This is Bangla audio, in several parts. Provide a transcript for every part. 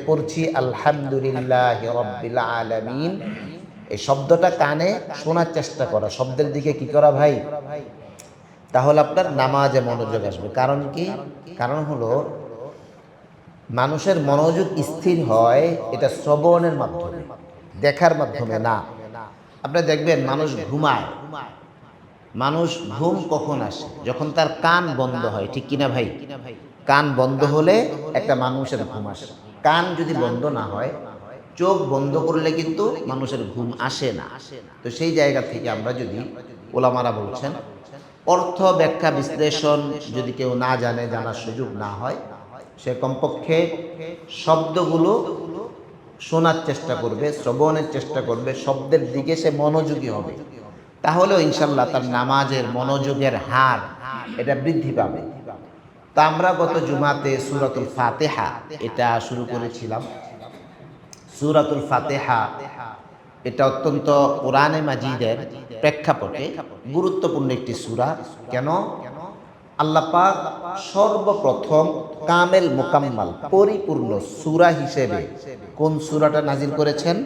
পড়ছি আলহামদুলিল্লাহি রাব্বিল আলামিন, এই শব্দটা কানে শোনার চেষ্টা করা, শব্দের দিকে কি করা ভাই, তাহলে আপনার নামাজে মনোযোগ আসবে। কারণ কি? কারণ হলো মানুষের মনোযোগ স্থির হয় এটা শ্রবণের মাধ্যমে, দেখার মাধ্যমে না। আপনি দেখবেন মানুষ ঘুমায়, মানুষ ঘুম কখন আসে? যখন তার কান বন্ধ হয়, ঠিক কিনা ভাই? কান বন্ধ হলে একটা মানুষের ঘুম আসে। কান যদি বন্ধ না হয়, চোখ বন্ধ করলে কিন্তু মানুষের ঘুম আসে না। তো সেই জায়গা থেকে আমরা যদি, ওলামারা বলছেন, অর্থ ব্যাখ্যা বিশ্লেষণ যদি কেউ না জানে, জানার সুযোগ না হয়, সে কমপক্ষে শব্দগুলো শোনার চেষ্টা করবে, শ্রবণের চেষ্টা করবে, শব্দের দিকে সে মনোযোগী হবে। তাহলেও ইনশাল্লাহ তার নামাজের মনোযোগের হার এটা বৃদ্ধি পাবে। তা আমরা গত জুমাতে সূরাতুল ফাতিহা এটা শুরু করেছিলাম। সূরাতুল ফাতিহা এটা অত্যন্ত কোরআনে মাজিদের প্রেক্ষাপটে গুরুত্বপূর্ণ একটি সূরা। কেন? আল্লাহ পাক সর্বপ্রথম কামেল মোকাম্মাল পরিপূর্ণ সূরা হিসেবে কোন সূরাটা নাজিল করেছেন?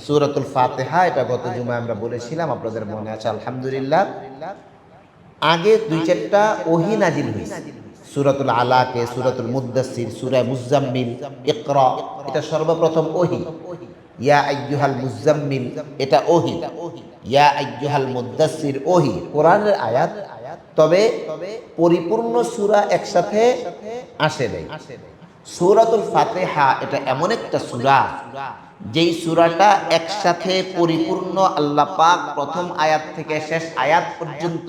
সূরাতুল ফাতিহা। এটা গত জুমায় আমরা বলেছিলাম, আপনাদের মনে আছে আলহামদুলিল্লাহ। আগে দুই চারটা ওহী নাজিল হয়েছে, সূরাতুল আলাকে, সূরাতুল মুদ্দাসসির, সূরা মুজাম্মিল, ইকরা, এটা সর্বপ্রথম ওহী। ইয়া আইয়ুহাল মুজাম্মিল এটা ওহী, ইয়া আইয়ুহাল মুদ্দাসসির ওহী, কোরআনের আয়াত। তবে পরিপূর্ণ সূরা একসাথে আসে নাই। সূরাতুল ফাতিহা এটা এমন একটা সূরা যেই সূরাটা একসাথে পরিপূর্ণ আল্লাহ পাক প্রথম আয়াত থেকে শেষ আয়াত পর্যন্ত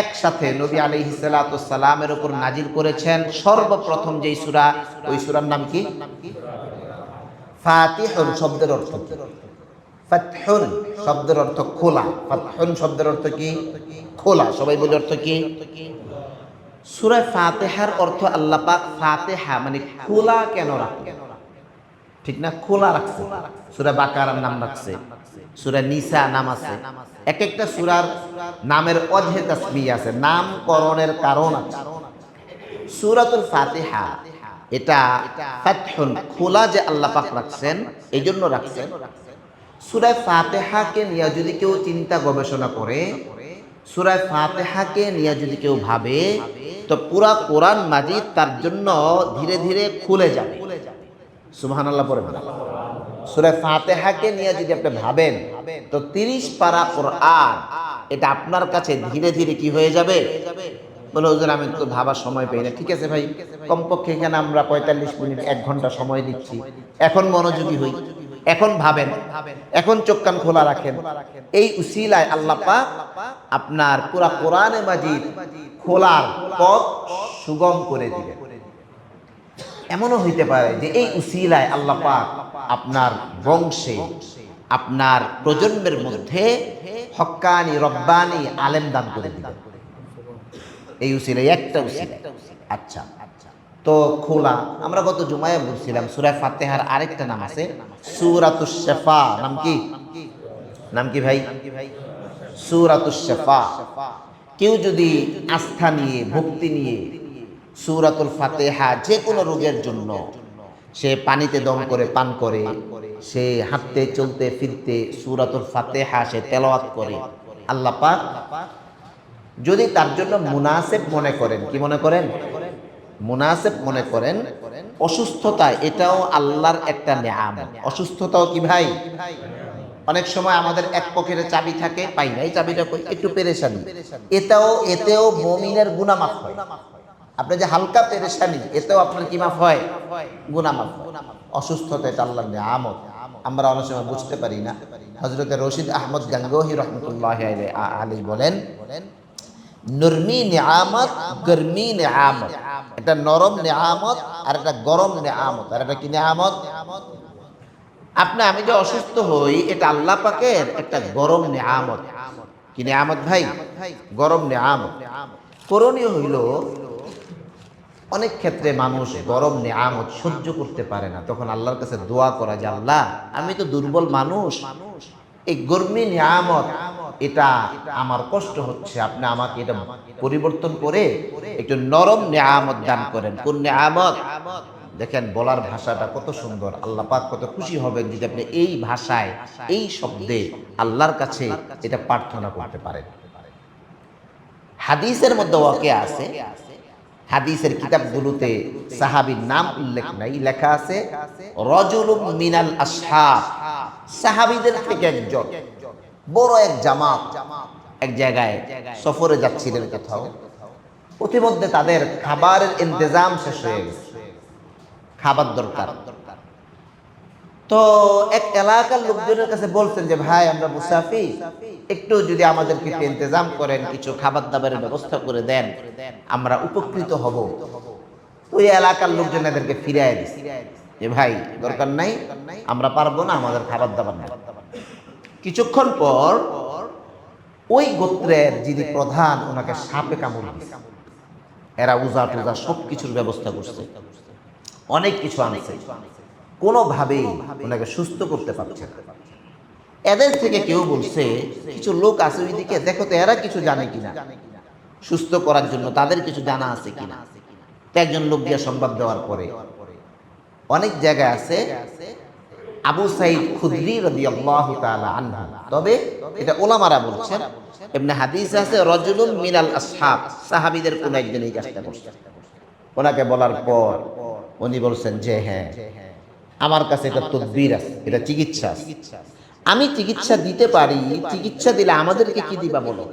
একসাথে নবী আলাইহিস সালাতু সালামের উপর নাজিল করেছেন। সর্বপ্রথম যেই সূরা, ওই সূরার নাম কি? ফাতিহুন শব্দের অর্থ কি? ফাতহুন শব্দের অর্থ খোলা। ফাতহুন শব্দের অর্থ কি? খোলা। সবাই বলে অর্থ কি? সূরা ফাতিহার অর্থ আল্লাহ পাক ফাতিহা মানে খোলা কেন রাখলেন? ঠিক না? খোলা রাখছে। সূরা বাকারার নাম রাখছে, সূরা নিসা নাম আছে। এক একটা সূরার নামের অজহে তাসমিয়া আছে, নামকরণের কারণ আছে। সূরাতুল ফাতিহা এটা ফাতহুন খোলা যে আল্লাহ পাক রাখছেন, এই জন্য রাখছেন। সূরা ফাতিহাকে নিয়ে যদি কেউ চিন্তা গবেষণা করে, সূরা ফাতিহাকে নিয়ে যদি কেউ ভাবে, তো পুরা কোরআন মাজিদ তার জন্য ধীরে ধীরে খুলে যাবে। সুবহানাল্লাহ পড়বেন। সূরা ফাতিহাকে নিয়ে যদি আপনি ভাবেন, তো 30 পারা কোরআন এটা আপনার কাছে ধীরে ধীরে কি হয়ে যাবে? বলে হুজুর আমি তো ভাবার সময় পাই না। ঠিক আছে ভাই, কমপক্ষে এখানে আমরা 45 মিনিট 1 ঘন্টা সময় দিচ্ছি। এখন মনোযোগী হই, এখন ভাবেন, এখন চোখ কান খোলা রাখেন। এই উসিলায় আল্লাহ পাক আপনার পুরা কোরআনে মাজিদ খোলার পথ সুগম করে দিবেন। এমনও হইতে পারে যে এই উসিলায় আল্লাহ পাক আপনার বংশে, আপনার প্রজন্মের মধ্যে হক্কানি রব্বানি আলেম দান করে দিবেন। এই উসিলায়, একটা উসিলায়। আচ্ছা, তো খোলা আমরা গত জুমায় বলছিলাম সূরা ফাতিহার আরেকটা নাম আছে সূরাতুশ শিফা। নাম কি? নাম কি ভাই? সূরাতুশ শিফা। কেউ যদি আস্থা নিয়ে, ভক্তি নিয়ে সূরাতুল ফাতিহা যে কোনো রোগের জন্য, সে পানিতে দম করে পান করে, সে হাঁটতে চলতে ফিরতে সূরাতুল ফাতিহা সে তেলাওয়াত করে, আল্লাহ পাক যদি তার জন্য মুনাসিব মনে করেন, কি মনে করেন? মুনাসিব মনে করেন। অসুস্থতা এটাও আল্লাহর একটা নেয়ামত। অসুস্থতাও কি ভাই? অনেক সময় আমাদের এক পকেটে চাবি থাকে, পাই না, এই চাবিটা কই, একটু পেরেশানি, এতেও মুমিনের গুনাহ মাফ হয়। আপনি যে হালকা পেরেশানি, এতেও আপনার কি মাফ হয়? গুনাহ মাফ হয়। অসুস্থতা এটা আল্লাহর নেয়ামত, আমরা অনেক সময় বুঝতে পারি না। হযরত রশিদ আহমদ গাঙ্গোহী রাহমাতুল্লাহি আলাইহি বলেন, নরমি নিয়ামত, গরমি নিয়ামত। এটা নরম নিয়ামত আর এটা গরম নিয়ামত। আর এটা কি নিয়ামত? আমি যে অসুস্থ হই, এটা আল্লাহ পাকের একটা গরম নিয়ামত। কি নিয়ামত ভাই? গরম নিয়ামত। করণীয় হইল, অনেক ক্ষেত্রে মানুষ গরম নিয়ামত সহ্য করতে পারে না, তখন আল্লাহর কাছে দোয়া করা যে আল্লাহ আমি তো দুর্বল মানুষ, এই গরমি নিয়ামত এটা আমার কষ্ট হচ্ছে, আপনি আমাকে এটা পরিবর্তন করে একটু নরম নিয়ামত দান করেন। কোন নিয়ামত? দেখেন বলার ভাষাটা কত সুন্দর, আল্লাহ পাক কত খুশি হবেন যদি আপনি এই ভাষায় এই শব্দে আল্লাহর কাছে এটা প্রার্থনা করতে পারেন। হাদিসের মধ্যে ওয়াকে আছে, হাদিসের কিতাবগুলোতে সাহাবীর নাম উল্লেখ নাই, লেখা আছে রাজুলুম মিনাল আসহাব, সাহাবীদের থেকে একজন বড় এক জামাত এক জায়গায় সফরে যাচ্ছিলেন কোথাও, প্রতিমধ্যে তাদের খাবারের ইন্তজাম শেষ হয়ে গেছে, খাবার দরকার। তো এক এলাকার লোকজনের কাছে বলছেন যে ভাই আমরা মুসাফির, একটু যদি আমাদেরকে একটু ইন্তজাম করেন, কিছু খাবার দাবারের ব্যবস্থা করে দেন, আমরা উপকৃত হব। তো এই এলাকার লোকজন এদেরকে ফিরিয়ে দিচ্ছে যে ভাই দরকার নাই, আমরা পারবো না, আমাদের খাবার দাবার নেই। কিছুক্ষণ পর ওই গোত্রের যিনি প্রধান ওনাকে সাপে কামড় দিয়েছে। এরা উজা টুজা সব কিছুর ব্যবস্থা করছে, অনেক কিছু আনছে, কোনোভাবেই ওনাকে সুস্থ করতে পারছে না। এদের থেকে কেউ বলছে কিছু লোক আছে ওইদিকে, দেখো তো এরা কিছু জানে কিনা সুস্থ করার জন্য, তাদের কিছু জানা আছে কিনা। তো একজন লোক গিয়ে সংবাদ দেওয়ার পরে অনেক জায়গায় আছে আবু সাইদ খুদরি রাদিয়াল্লাহু তাআলা আনহু, তবে এটা ওলামারা বলছেন, ইবনে হাদিস আছে রাজুলুম মিনাল আসহাব, সাহাবীদের কোন একজন এই কাজটা করছে। ওনাকে বলার পর উনি বলছেন যে হ্যাঁ আমার কাছে এটা তদবির আছে, এটা চিকিৎসা আছে, আমি চিকিৎসা দিতে পারি, চিকিৎসা দিলে আমাদেরকে কি দিবা বলো।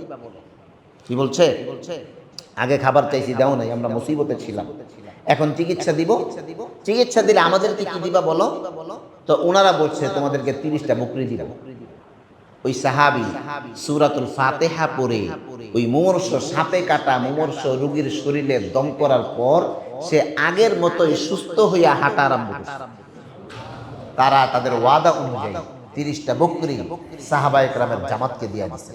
কি বলছে? আগে খাবার চাইছি দাও নাই, আমরা মুসিবতে ছিলাম, এখন চিকিৎসা দিব, চিকিৎসা দিলে আমাদেরকে কি দিবা বলো। তো ওনারা বলছে তোমাদেরকে 30টা বকরি দিব। ওই সাহাবী সূরাতুল ফাতিহা পড়ে ওই মুমূর্ষ সাপে কাটা মুমূর্ষ রোগীর শরীরে দম করার পর সে আগের মতোই সুস্থ হইয়া হাঁটা আরম্ভ করছে। তারা তাদের ওয়াদা অনুযায়ী 30টা বকরি সাহাবায়ে কেরামের জামাতকে দিয়ে দিয়েছে।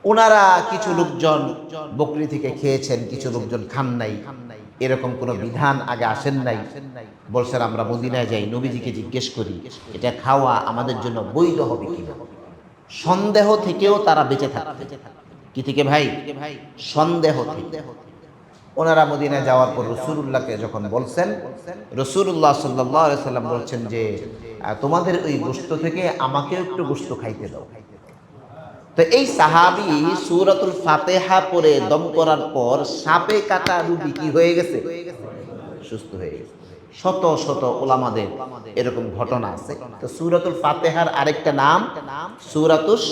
ওনারা কিছু লোকজন বকরি থেকে খেয়েছেন, কিছু লোকজন খান নাই, এরকম কোনো বিধান আগে আসেন নাই। বলছেন আমরা মদিনায় যাই, নবীজিকে জিজ্ঞেস করি এটা খাওয়া আমাদের জন্য বৈধ হবে কিনা। সন্দেহ থেকেও তারা বেঁচে থাকবে। কি থেকে ভাই? সন্দেহ থেকে। ওনারা মদিনায় যাওয়ার পর রাসূলুল্লাহকে যখন বলছেন, রাসূলুল্লাহ সাল্লাল্লাহু আলাইহি সাল্লাম বলছেন যে তোমাদের ওই গোশত থেকে আমাকেও একটু গোশত খাইতে দাও। তো এই সাহাবী সূরাতুল ফাতিহা পড়ে দম করার পর সাপে কাটা রোগী কি হয়ে গেছে? সুস্থ হয়ে গেছে। শত শত ওলামাদের এরকম ঘটনা আছে। তো সূরাতুল ফাতিহার আরেকটা নাম সূরাতুশ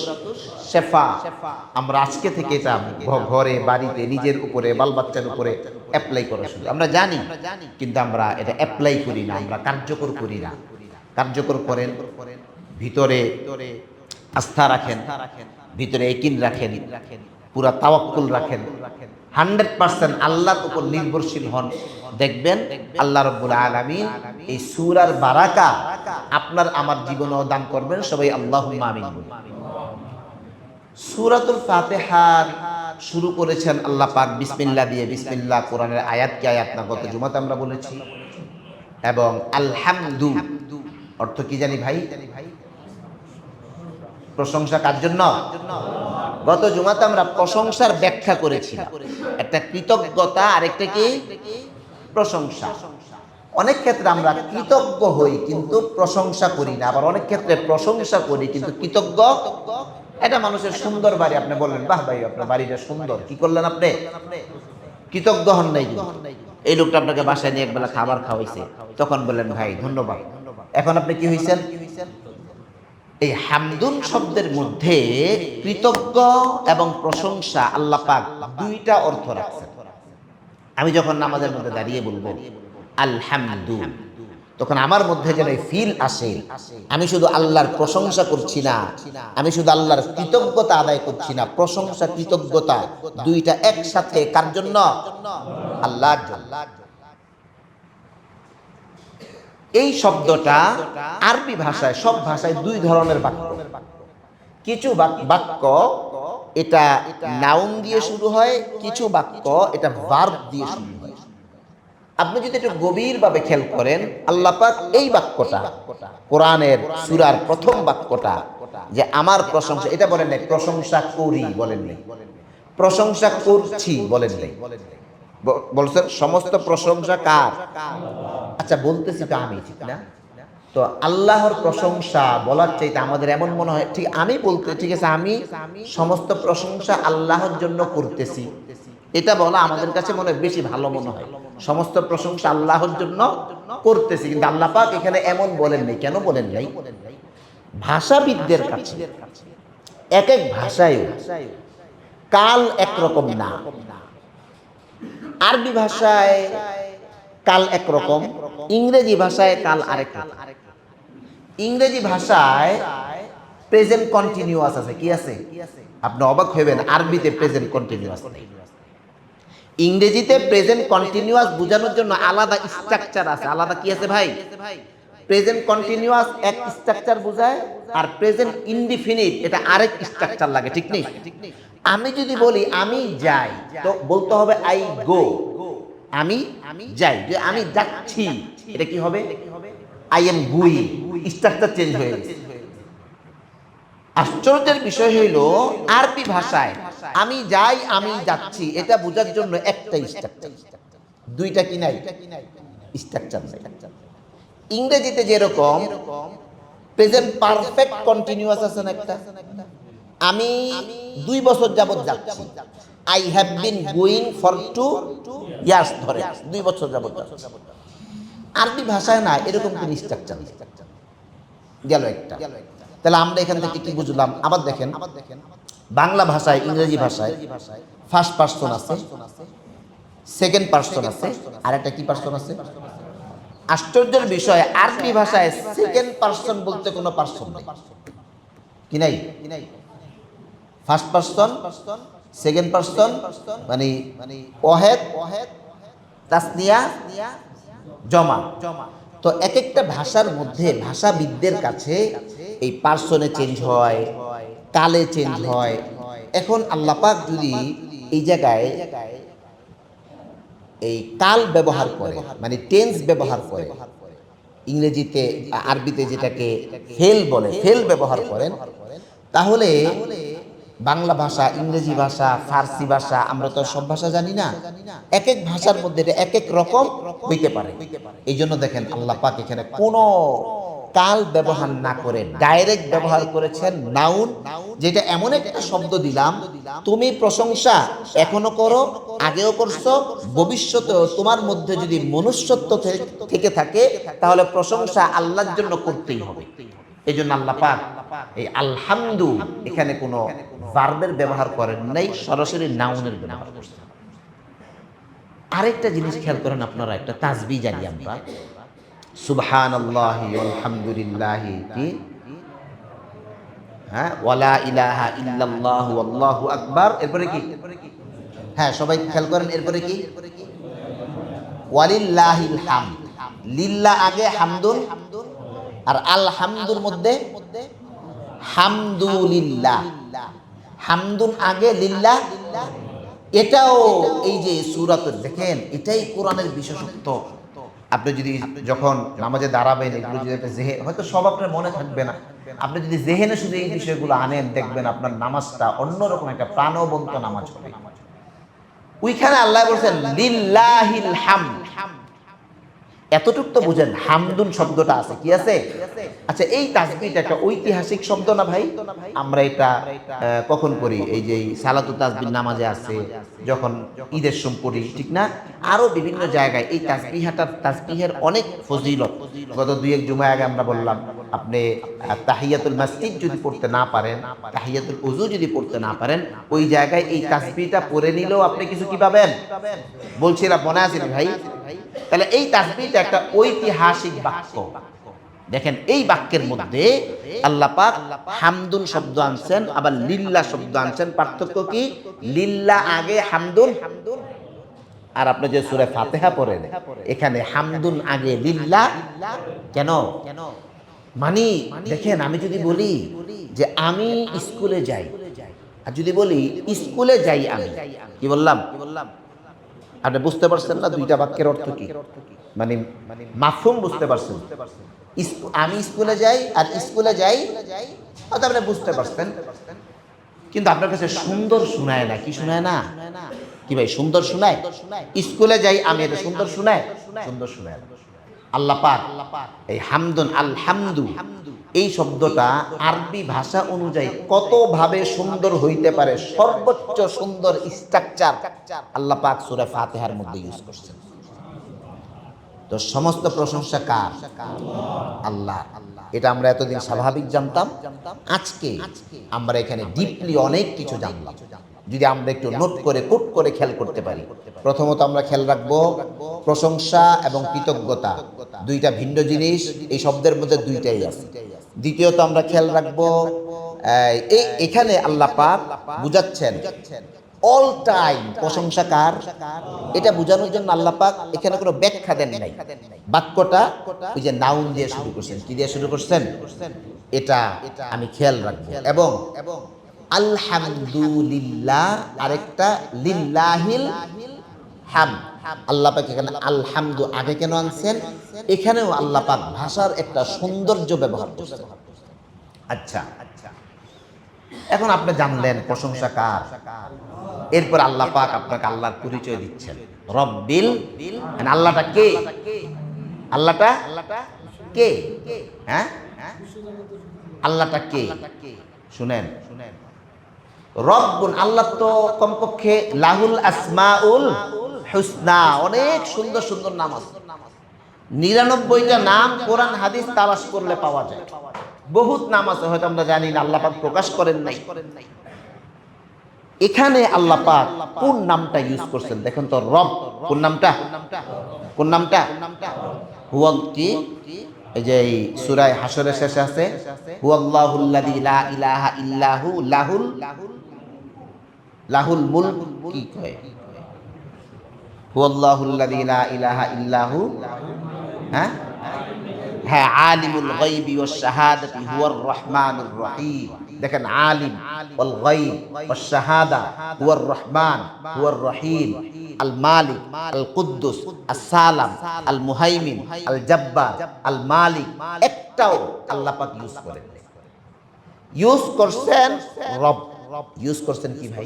শিফা। আমরা আজকে থেকে এটা ঘরে বাড়িতে নিজের উপরে বাল বাচ্চার উপরে অ্যাপ্লাই করা শুরু আমরা জানি, কিন্তু আমরা এটা অ্যাপ্লাই করি না, আমরা কার্যকর করি না। কার্যকর করেন, ভিতরে আস্থা রাখেন, ভিতরে ইয়াকিন রাখেন, পুরা তাওয়াক্কুল রাখেন, 100% আল্লাহর উপর নির্ভরশীল হন। দেখবেন আল্লাহ রাব্বুল আলামিন এই সূরার বারাকা আপনার আমার জীবনেও দান করবেন। সবাই আল্লাহুম্মা আমিন বলুন। সূরাতুল ফাতিহা শুরু করেছেন আল্লাহ পাক বিসমিল্লাহ দিয়ে। বিসমিল্লাহ কোরআনের আয়াত কি আয়াত না, গত জুমাতে আমরা বলেছি। এবং আলহামদু অর্থ কি জানি ভাই? প্রশংসা কার জন্য? গত জুমাতে আমরা প্রশংসার ব্যাখ্যা করেছি, একটা কৃতজ্ঞতা আর একটা কি প্রশংসা। অনেক ক্ষেত্রে আমরা কৃতজ্ঞ হই কিন্তু প্রশংসা করি না, আবার অনেক ক্ষেত্রে প্রশংসা করি কিন্তু কৃতজ্ঞ। এটা মানুষের সুন্দর বাড়ি, আপনি বললেন বাহ ভাই আপনার বাড়িটা সুন্দর, কি করলেন আপনি? কৃতজ্ঞ হন নাই। এই লোকটা আপনাকে বাসায় নিয়ে একবেলা খাবার খাওয়াইছে, তখন বললেন ভাই ধন্যবাদ। এখন আপনি কি হইছেন? এই হামদুন শব্দের মধ্যে কৃতজ্ঞ এবং প্রশংসা আল্লাহ পাক দুইটা অর্থ রাখছেন। আমি যখন নামাজের মধ্যে দাঁড়িয়ে বলবো আলহামদু, তখন আমার মধ্যে যেন ফিল আসে আমি শুধু আল্লাহর প্রশংসা করছি না, আমি শুধু আল্লাহর কৃতজ্ঞতা আদায় করছি না। প্রশংসা কৃতজ্ঞতা দুইটা একসাথে কার জন্য? আল্লাহর জন্য। এই শব্দটা আরবি ভাষায়, সব ভাষায় দুই ধরনের বাক্য। কিছু বাক্য এটা নাউন দিয়ে শুরু হয়, কিছু বাক্য এটা ভার্ব দিয়ে শুরু হয়। আপনি যদি একটু গভীরভাবে খেয়াল করেন, আল্লাহ পাক এই বাক্যটা কোরআনের সূরার প্রথম বাক্যটা যে আমার প্রশংসা, এটা বলেন নাই প্রশংসা করি, বলেন নাই প্রশংসা করছি, বলেন নাই বলছেন সমস্ত প্রশংসা কার? আচ্ছা বলতেছি তো আমি, ঠিক না? তো আল্লাহর প্রশংসা বলার চাইতে আমাদের এমন মনে হয়, ঠিক আমি বলতে, ঠিক আছে আমি সমস্ত প্রশংসা আল্লাহর জন্য করতেছি, এটা বলা আমাদের কাছে মনে হয় বেশি ভালো মনে হয়। সমস্ত প্রশংসা আল্লাহর জন্য করতেছি, কিন্তু আল্লাহ পাক এখানে এমন বলেন নাই। কেন বলেন নাই? ভাষাবিদদের কাছে এক এক ভাষায় কাল একরকম না। আরবি ভাষায় কাল একরকম, ইংরেজি ভাষায় কাল আরেক রকম। ইংরেজি ভাষায় প্রেজেন্ট কন্টিনিউয়াস আছে। কি আছে? আপনি অবাক হইবেন, আরবিতে প্রেজেন্ট কন্টিনিউয়াস নেই। ইংরেজিতে প্রেজেন্ট কন্টিনিউয়াস বোঝানোর জন্য আলাদা স্ট্রাকচার আছে। আলাদা কি আছে ভাই? প্রেজেন্ট কন্টিনিউয়াস এক স্ট্রাকচার বোঝায়, আর প্রেজেন্ট ইনডিফিনিট এটা আরেক স্ট্রাকচার লাগে, ঠিক নেই? আমি যদি বলি আমি যাই, তো বলতে হবে আই গো। আমি যাই, যে আমি যাচ্ছি, এটা কি হবে? I am going. Structure change হয়ে গেছে। আশ্চর্যের বিষয় হইল আরবি ভাষায় আমি যাই, আমি যাচ্ছি, এটা বোঝার জন্য একটা স্ট্রাকচার, দুইটা কি নাই? স্ট্রাকচার নাই। ইংরেজিতে যেরকম প্রেজেন্ট পারফেক্ট কন্টিনিউয়াস আছে না একটা, আমি 2 বছর যাবত যাচ্ছি, I have been going for 2 years, ধরে 2 বছর যাবত যাচ্ছি। আরবি ভাষায় না এরকম কোন স্ট্রাকচার নেই। গেল একটা। তাহলে আমরা এখান থেকে কি বুঝলাম? আবার দেখেন, বাংলা ভাষায়, ইংরেজি ভাষায় ফার্স্ট পারসন আছে, সেকেন্ড পারসন আছে, আর একটা কি পারসন আছে? আশ্চর্যের বিষয় আরবি ভাষায় সেকেন্ড পারসন বলতে কোনো পারসন নেই। কি নাই? ফার্স্ট পারসন, সেকেন্ড পারসন, মানে ওয়াহেদ, তাসনিয়া, জমা। তো এক একটা ভাষার মধ্যে ভাষাবিদদের কাছে এই পার্সনে চেঞ্জ হয়, কালে চেঞ্জ হয়। এখন আল্লাহ পাক যদি এই জায়গায় এই কাল ব্যবহার করে, মানে টেন্স ব্যবহার করে, ইংরেজিতে আরবিতে যেটাকে ফেল বলে, ফেল ব্যবহার করেন, তাহলে বাংলা ভাষা, ইংরেজি ভাষা, ফার্সি ভাষা, আমরা তো সব ভাষা জানি না, এক এক ভাষার মধ্যে এটা এক এক রকম হইতে পারে। এই জন্য দেখেন আল্লাহ পাক এখানে কোনো কাল ব্যবহার না করে ডাইরেক্ট ব্যবহার করেছেন নাউন, যেটা এমন একটা শব্দ দিলাম, তুমি প্রশংসা এখনো করো, আগেও করছো, ভবিষ্যতেও তোমার মধ্যে যদি মনুষ্যত্ব থেকে থাকে, তাহলে প্রশংসা আল্লাহর জন্য করতেই হবে। এই জন্য আল্লাহ পাক এই আলহামদু এখানে কোনো ভার্বের ব্যবহার করেন নাই, সরাসরি নাউনের ব্যবহার করছেন। আরেকটা জিনিস খেয়াল করেন আপনারা, একটা তাসবিহ জানি আমরা, সুবহানাল্লাহি আলহামদুলিল্লাহি, কি হ্যাঁ, ওয়ালা ইলাহা ইল্লাল্লাহু আল্লাহু আকবার, এরপরে কি? হ্যাঁ সবাই খেয়াল করেন, এরপরে কি? ওয়ালিল্লাহিল হামদ। লিল্লাহ আগে, হামদুন, আর আলহামদুর মধ্যে হামদুলিল্লাহ। হামদুন আগে, লিল্লাহ। এটাও এই যে সূরাতের দেখেন, এটাই কোরআনের বিশেষত্ব। আপনি যদি যখন নামাজে দাঁড়াবেন, এগুলো যদি হয়তো সব আপনার মনে থাকবে না, আপনি যদি জেহেনে শুধু এই বিষয়গুলো আনেন, দেখবেন আপনার নামাজটা অন্যরকম একটা প্রাণবন্ত নামাজ হবে। ওইখানে আল্লাহ বলছেন লিল্লাহিল হামদ, এতটুক তো বুঝেন হামদুন শব্দটা আছে, কি আছে? আচ্ছা এই তাসবিহটা একটা ঐতিহাসিক শব্দ না ভাই? আমরা এটা কখন করি? এই যে সালাতু তাসবিহ নামাজে আছে, যখন ঈদের সময় পড়ি, ঠিক না? আরো বিভিন্ন জায়গায় এই তাসবিহের অনেক ফজিলত। গত 2-1 জুমা আগে আমরা বললাম, আপনি তাহিয়াতুল মসজিদ যদি পড়তে না পারেন, তাহিয়াতুল ওযু যদি পড়তে না পারেন, ওই জায়গায় এই তাসবিহটা পড়ে নিলেও আপনি কিছু কি পাবেন? বলছিলাম, মনে আছে ভাই? তাহলে এই তাসবিহটা একটা ঐতিহাসিক বাক্য। দেখেন এই বাক্যের মধ্যে আল্লাহ পাক হামদুন শব্দ আনছেন, আবার লিল্লাহ শব্দ আনছেন। পার্থক্য কি? লিল্লাহ আগে, হামদুন, আর আপনি যে সূরা ফাতিহা পড়েন এখানে হামদুন আগে, লিল্লাহ কেন? মানে দেখেন, আমি যদি বলি যে আমি স্কুলে যাই, আর যদি বলি স্কুলে যাই আমি, কি বললাম? আপনি বুঝতে পারছেন না দুইটা বাক্যের অর্থ কি? মানে মাফহুম বুঝতে পারছেন? আমি স্কুলে যাই আর স্কুলে যাই, হয়তো আপনি বুঝতে পারছেন, কিন্তু আপনার কাছে সুন্দর শোনায় না। কি শোনায় না? কি ভাই সুন্দর শোনায়? স্কুলে যাই আমি, এটা সুন্দর শোনায়? সুন্দর শোনায়। আল্লাহ পাক এই হামদুন আলহামদু এই শব্দটা আরবি ভাষা অনুযায়ী কতভাবে সুন্দর হইতে পারে, সর্বোচ্চ সুন্দর স্ট্রাকচার আল্লাহ পাক সূরা ফাতিহার মধ্যে ইউজ করছেন। তো সমস্ত প্রশংসা কার? আল্লাহ। এটা আমরা এতদিন স্বাভাবিক জানতাম, আজকে আমরা এখানে ডিপলি অনেক কিছু জানলাম। যদি আমরা একটু নোট করে কোট করে খেয়াল করতে পারি, প্রথমত আমরা খেয়াল রাখবো প্রশংসা এবং কৃতজ্ঞতা দুইটা ভিন্ন জিনিস, এই শব্দের মধ্যে দুইটাই আছে। দ্বিতীয়ত আমরা খেয়াল রাখবো এখানে আল্লাহ পাক বুঝাচ্ছেন অল টাইম প্রশংসা কার, এটা বোঝানোর জন্য আল্লাহ পাক এখানে কোনো ব্যাখ্যা দেন নাই। বাক্যটা ওই যে নাউন দিয়ে শুরু করছেন। কি দিয়ে শুরু করছেন? এটা আমি খেয়াল রাখবো। এবং আলহামদুলিল্লাহ আরেকটা লিল্লাহিল হাম। আল্লাহ পাক এখানে আলহামদু আগে কেন আনছেন? এখানেও আল্লাহ পাক ভাষার একটা সৌন্দর্য ব্যবহার করছেন। আচ্ছা, এখন আপনি জানলেন প্রশংসা কার। এরপর আল্লাহ পাক আপনাকে আল্লাহর পরিচয় দিচ্ছেন, রব্বিল। আল্লাহটা কে? আল্লাহটা কে? হ্যাঁ, আল্লাহটা কে? শুনেন, রব্বুন আল্লাহ তো কমপক্ষে লাহুল আসমাউল হুসনা, অনেক সুন্দর সুন্দর নাম আছে। 99টা নাম কোরআন হাদিস তালাশ করলে পাওয়া যায়। বহুত নাম আছে, হয়তো আমরা জানি না, আল্লাহ পাক প্রকাশ করেন নাই। এখানে আল্লাহ পাক কোন নামটা ইউজ করছেন দেখেন তো। রব কোন নামটা? কোন নামটা? হুয়াল্লাহি, এই যে সূরা হাশরের শেষে আছে হুয়াল্লাহুল্লাযী লা ইলাহা ইল্লাহু লাহুল মুলক। কি কয়? হুয়াল্লাহুল্লাযী লা ইলাহা ইল্লাহু, হ্যাঁ হ্যাঁ, আলিমুল গায়বি ওয়াশ শাহাদাতি হুয়ার রহমানুর রহিম। দেখেন, আলিম ওয়াল গায়ব ওয়াশ শাহাদা হুয়ার রহমান হুয়ার রহিম, আল মালিক আল কুদ্দুস আস সালাম আল মুহাইমিন আল জাব্বার আল মালিক। একটাও আল্লাহ পাক ইউজ করেন, ইউজ করছেন রব। ইউজ করছেন কি ভাই?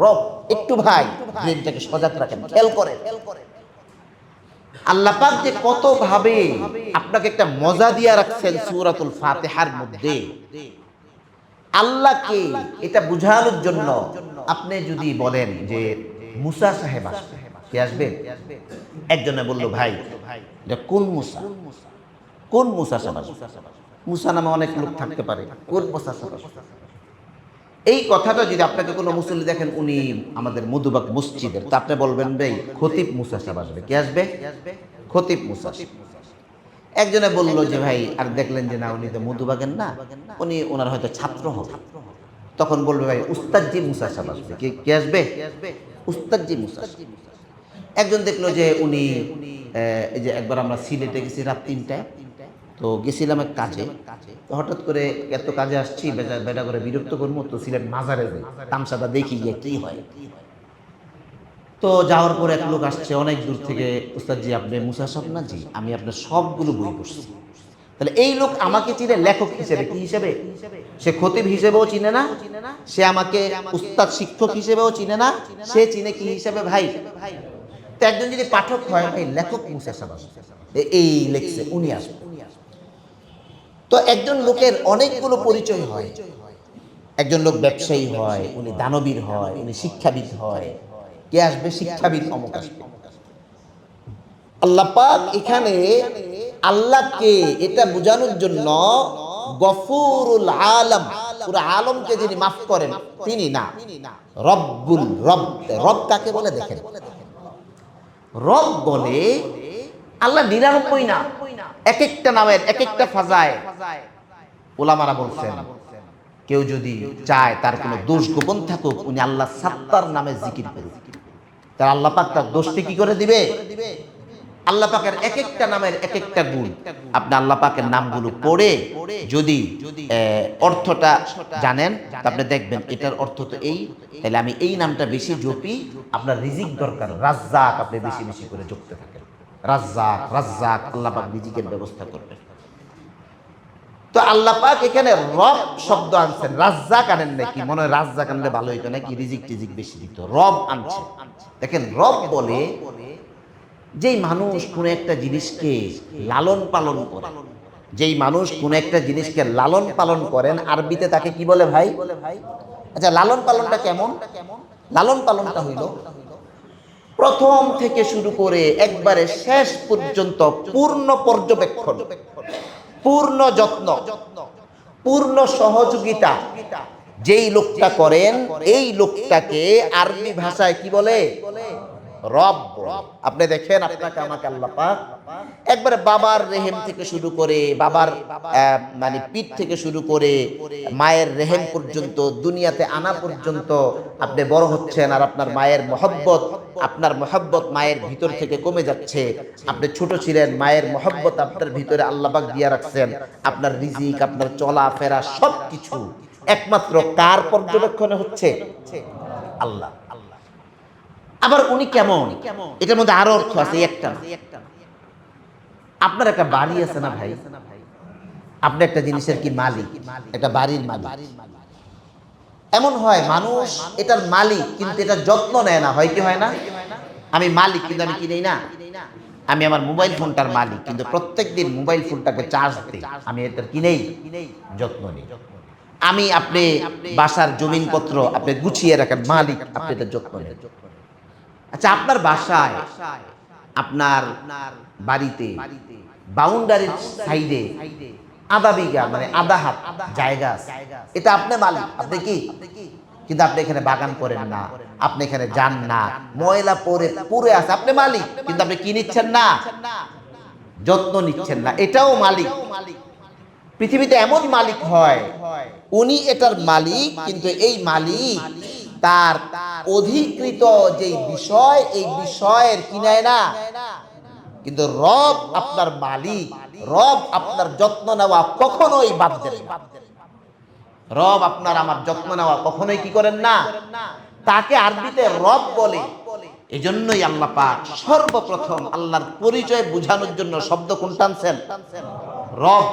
রব। একটু ভাই ব্রেনটাকে সজাগ রাখেন, খেয়াল করেন। আল্লাহ পাক যে কত ভাবে আপনাকে একটা মজা দিয়া রাখছেন সূরাতুল ফাতিহার মধ্যে। আল্লাহকে এটা বুঝানোর জন্য আপনি যদি বলেন যে মুসা সাহেব আসবে, কে আসবে? একজনে বলল, ভাই এটা কোন মুসা? কোন মুসা সাহেব আসবে? মুসা নামে অনেক লোক থাকতে পারে, কোন মুসা সাহেব আসবে? এই কথাটা যদি আপনাকে কোনো মুসল্লি দেখেন, উনি আমাদের মধুবাগ মসজিদের, তা আপনি বলবেন ভাই খতিব মুসা সাহেব আসবে। কে আসবে? খতিব মুসা। একজনে বলল যে ভাই, আর দেখলেন যে না, উনি তো মধুবাগের না, উনি ওনার হয়তো ছাত্র হবে। তখন বলবে ভাই উস্তাদজি মুসা সাহেব আসবে। কে আসবে? উস্তাদজি মুসা। একজন দেখলো যে উনি এই যে একবার আমরা সিলেটে গেছি রাত 3টায়, তো গেছিলাম এক কাজে, তো হঠাৎ করে এত কাজে আসছি, বেটা করে বিরক্ত করবো, তো সিলেট মাজারে যাই, তামসাটা দেখি গিয়ে কি হয়। তো যাওয়ার পর এক লোক আসছে অনেক দূর থেকে, উস্তাদজি আপনি মুসা সাহেব না? জি, আমি আপনার সবগুলো বই পড়ছি। তাহলে এই লোক আমাকে চিনে লেখক হিসেবে, কি হিসেবে? সে খতিব হিসেবেও চিনে না, সে আমাকে উস্তাদ শিক্ষক হিসেবেও চিনে না, সে চিনে কি হিসেবে? ভাই। তো একজন যদি পাঠক হয়, ভাই লেখক মুসা সাহেব এই লেখছে, উনি আসবে। তো একজন লোকের অনেকগুলো পরিচয় হয়। একজন লোক ব্যবসায়ী হয়, উনি দানবীর হয়, উনি শিক্ষাবিদ হয়। কে আসবে? শিক্ষাবিদ অমুক আসবে। আল্লাহ পাক এখানে আল্লাহকে এটা বোঝানোর জন্য গফুরুল আলম, পুরো আলমকে যিনি মাফ করেন তিনি না, রব্বুল। রব, রব কাকে বলে দেখেন? রব বলে আল্লাহ 99 না, এক একটা নামের এক একটা ফাজায়। ওলামারা বলছেন কেউ যদি চায় তার কোনো দোষ গোপন থাকুক, উনি আল্লাহ সাত্তার নামে জিকির করুক, তার আল্লাহ পাক তার দোষটি কি করে দিবে? আল্লাহ পাকের এক একটা নামের এক একটা গুণ, আপনি আল্লাহ পাকের নামগুলো পড়ে যদি অর্থটা জানেন, আপনি দেখবেন এটার অর্থ তো এই, তাহলে আমি এই নামটা বেশি জপি। আপনার রিজিক দরকার, রাজ্জাক, আপনি বেশি বেশি করে জপতে থাকেন। রাজ্জাক, রাজ্জাক, আল্লাহ পাক রিজিকের ব্যবস্থা করবেন। তো আল্লাহ পাক এখানে রব শব্দ আনছেন, রাজ্জাক আনেন নাকি? মনে হয় রাজ্জাক আনলে ভালো হইতো নাকি, রিজিক টিজিক বেশি দিত। রব আনছে। দেখেন রব বলে যেই মানুষ কোন একটা জিনিসকে লালন পালন করে, যেই মানুষ কোন একটা জিনিসকে লালন পালন করেন, আরবিতে তাকে কি বলে ভাই? আচ্ছা, লালন পালনটা কেমন? লালন পালনটা হইল প্রথম থেকে শুরু করে একবারে শেষ পর্যন্ত পূর্ণ পর্যবেক্ষণ, পূর্ণ যত্ন, পূর্ণ সহযোগিতা যেই লোকটা করেন, এই লোকটাকে আরবি ভাষায় কি বলে? রব। আপনি দেখেন আপনাকে আমাকে আল্লাহ পাক একবারে বাবার রেহেম থেকে শুরু করে, বাবার মানে পিঠ থেকে শুরু করে মায়ের রেহেম পর্যন্ত, দুনিয়াতে আনা পর্যন্ত আপনি বড় হচ্ছেন, আর আপনার মায়ের মহব্বত, আপনার মহব্বত মায়ের ভিতর থেকে কমে যাচ্ছে। আপনি ছোট ছিলেন, মায়ের মহব্বত আপনার ভিতরে আল্লাহ পাক দিয়ে রাখছেন। আপনার রিজিক, আপনার চলাফেরা সবকিছু একমাত্র কার পর্যবেক্ষণে হচ্ছে? আল্লাহ। আবার উনি কেমন, এটার মধ্যে আরো অর্থ আছে, একটা না। আপনার একটা বাড়ি আছে না ভাই, আপনি একটা জিনিসের কি মালিক, একটা বাড়ির মালিক। এমন হয় মানুষ এটার মালিক কিন্তু এটার যত্ন নেয় না, হয় কি হয় না? আমি মালিক কিন্তু আমি কি নেই না। আমি আমার মোবাইল ফোনটার মালিক কিন্তু প্রত্যেকদিন মোবাইল ফোনটাকে চার্জ দিই, আমি এটার কি নেই, যত্ন নেই। আমি আপনি বাসার জমিনপত্র আপনি গুছিয়ে রাখেন, মালিক, আপনি এটার যত্ন নেন। আচ্ছা, আপনার বাসায়, আপনার বাড়িতে বাউন্ডারির সাইডে আধা বিঘা মানে আধা হাত জায়গা আছে, এটা আপনি মালিক, আপনি কি? কিন্তু আপনি এখানে বাগান করেন না, আপনি এখানে যান না, ময়লা পড়ে আছে, আপনি মালিক কিন্তু আপনি কি নিচ্ছেন না? যত্ন নিচ্ছেন না, এটাও মালিক। পৃথিবীতে এমন মালিক হয়, উনি এটার মালিক কিন্তু এই মালিক তার অধিকৃত যেই বিষয়, এই বিষয়ের কি নেয় না। কিন্তু রব আপনার মালিক, রব আপনার যত্ন নেওয়া কখনোই বাদ দেন না। রব আপনার আমার যত্ন নেওয়া কখনোই কি করেন না, তাকে আরবিতে রব বলে। এজন্যই আল্লাহ পাক সর্বপ্রথম আল্লাহর পরিচয় বোঝানোর জন্য শব্দ কোনটা আনছেন? রব।